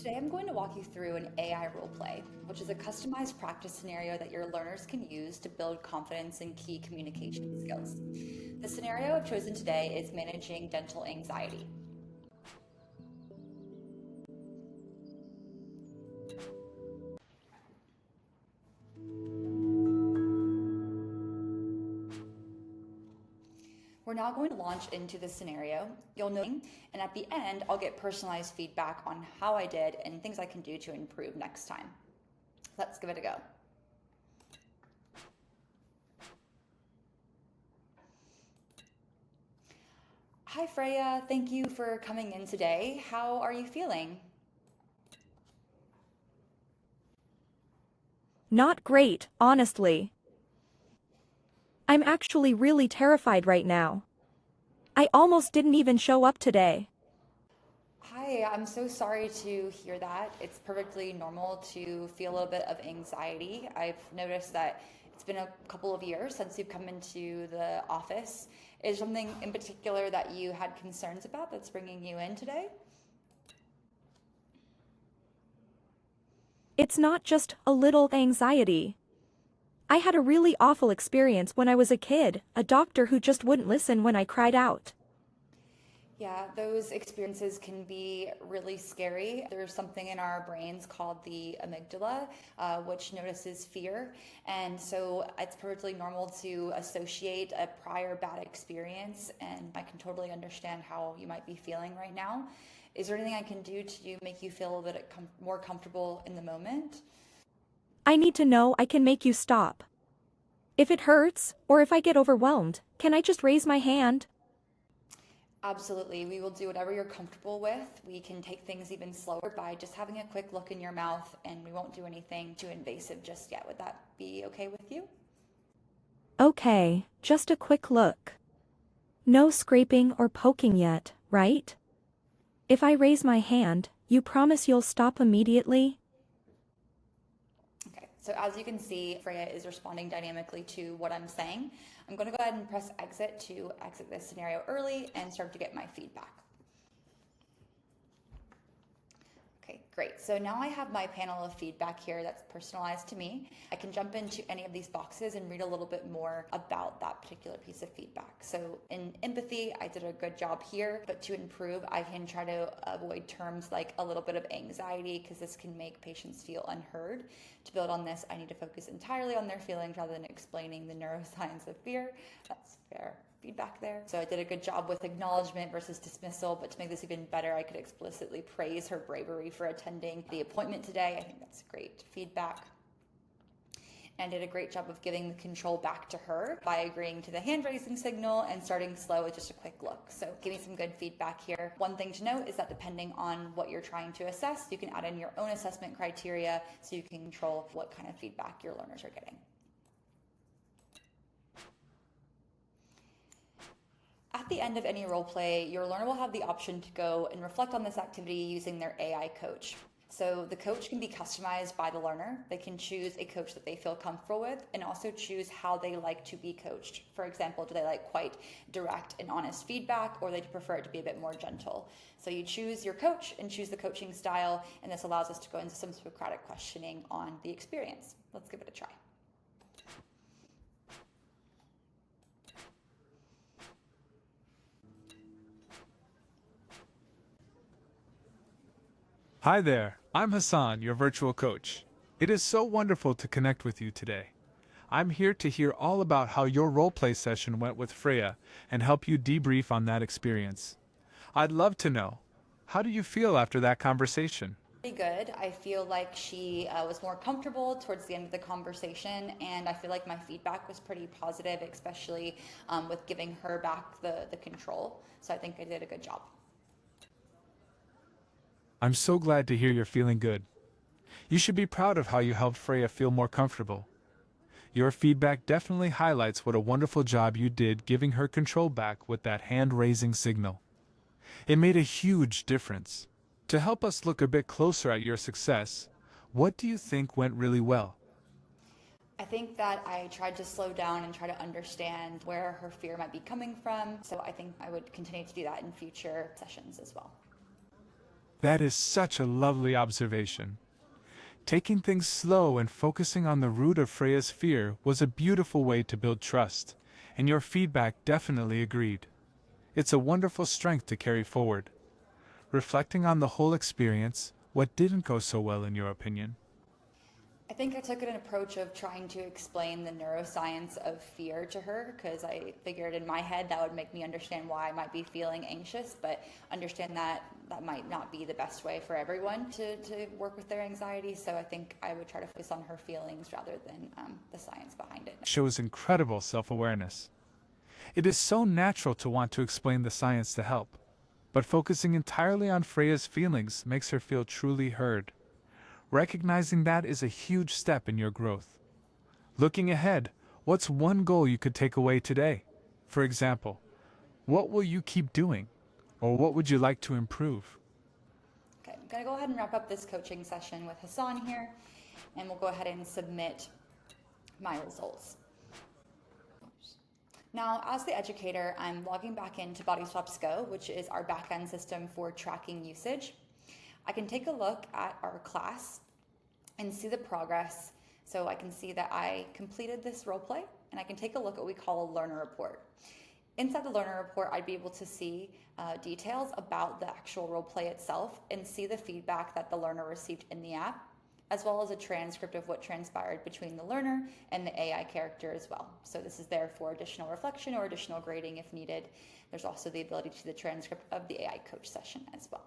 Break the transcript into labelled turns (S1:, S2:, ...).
S1: Today I'm going to walk you through an AI roleplay, which is a customized practice scenario that your learners can use to build confidence in key communication skills. The scenario I've chosen today is managing dental anxiety. We're now going to launch into the scenario. You'll know, and at the end, I'll get personalized feedback on how I did and things I can do to improve next time. Let's give it a go. Hi Freya, thank you for coming in today. How are you feeling?
S2: Not great, honestly. I'm actually really terrified right now. I almost didn't even show up today.
S1: Hi, I'm so sorry to hear that. It's perfectly normal to feel a little bit of anxiety. I've noticed that it's been a couple of years since you've come into the office. Is there something in particular that you had concerns about that's bringing you in today?
S2: It's not just a little anxiety. I had a really awful experience when I was a kid, a doctor who just wouldn't listen when I cried out.
S1: Yeah, those experiences can be really scary. There's something in our brains called the amygdala, which notices fear. And so it's perfectly normal to associate a prior bad experience. And I can totally understand how you might be feeling right now. Is there anything I can do to make you feel a little bit more comfortable in the moment?
S2: I need to know I can make you stop. If it hurts, or if I get overwhelmed, can I just raise my hand?
S1: Absolutely. We will do whatever you're comfortable with. We can take things even slower by just having a quick look in your mouth, and we won't do anything too invasive just yet. Would that be okay with you?
S2: Okay, just a quick look. No scraping or poking yet, right? If I raise my hand, you promise you'll stop immediately?
S1: Okay, so as you can see, Freya is responding dynamically to what I'm saying. I'm going to go ahead and press exit to exit this scenario early and start to get my feedback. Okay, great. So now I have my panel of feedback here that's personalized to me. I can jump into any of these boxes and read a little bit more about that particular piece of feedback. So in empathy, I did a good job here, but to improve, I can try to avoid terms like a little bit of anxiety because this can make patients feel unheard. To build on this, I need to focus entirely on their feelings rather than explaining the neuroscience of fear. That's fair feedback there. So I did a good job with acknowledgement versus dismissal, but to make this even better, I could explicitly praise her bravery for attending the appointment today. I think that's great feedback. And did a great job of giving the control back to her by agreeing to the hand raising signal and starting slow with just a quick look. So giving some good feedback here. One thing to note is that depending on what you're trying to assess, you can add in your own assessment criteria so you can control what kind of feedback your learners are getting. At the end of any role play, your learner will have the option to go and reflect on this activity using their AI coach. So the coach can be customized by the learner. They can choose a coach that they feel comfortable with and also choose how they like to be coached. For example, do they like quite direct and honest feedback, or they prefer it to be a bit more gentle? So you choose your coach and choose the coaching style, and this allows us to go into some Socratic questioning on the experience. Let's give it a try.
S3: Hi there, I'm Hassan, your virtual coach. It is so wonderful to connect with you today. I'm here to hear all about how your roleplay session went with Freya and help you debrief on that experience. I'd love to know, how do you feel after that conversation?
S1: Pretty good. I feel like she was more comfortable towards the end of the conversation, and I feel like my feedback was pretty positive, especially with giving her back the control. So I think I did a good job.
S3: I'm so glad to hear you're feeling good. You should be proud of how you helped Freya feel more comfortable. Your feedback definitely highlights what a wonderful job you did giving her control back with that hand-raising signal. It made a huge difference. To help us look a bit closer at your success, what do you think went really well?
S1: I think that I tried to slow down and try to understand where her fear might be coming from. So I think I would continue to do that in future sessions as well.
S3: That is such a lovely observation. Taking things slow and focusing on the root of Freya's fear was a beautiful way to build trust, and your feedback definitely agreed. It's a wonderful strength to carry forward. Reflecting on the whole experience, what didn't go so well in your opinion?
S1: I think I took an approach of trying to explain the neuroscience of fear to her because I figured in my head that would make me understand why I might be feeling anxious, but understand that that might not be the best way for everyone to work with their anxiety. So I think I would try to focus on her feelings rather than the science behind it.
S3: Shows incredible self-awareness. It is so natural to want to explain the science to help, but focusing entirely on Freya's feelings makes her feel truly heard. Recognizing that is a huge step in your growth. Looking ahead, what's one goal you could take away today? For example, what will you keep doing? Or what would you like to improve?
S1: Okay, I'm going to go ahead and wrap up this coaching session with Hassan here, and we'll go ahead and submit my results. Now, as the educator, I'm logging back into Bodyswaps Go, which is our backend system for tracking usage. I can take a look at our class and see the progress. So I can see that I completed this role play, and I can take a look at what we call a learner report. Inside the learner report, I'd be able to see details about the actual role play itself and see the feedback that the learner received in the app, as well as a transcript of what transpired between the learner and the AI character as well. So this is there for additional reflection or additional grading if needed. There's also the ability to see the transcript of the AI coach session as well.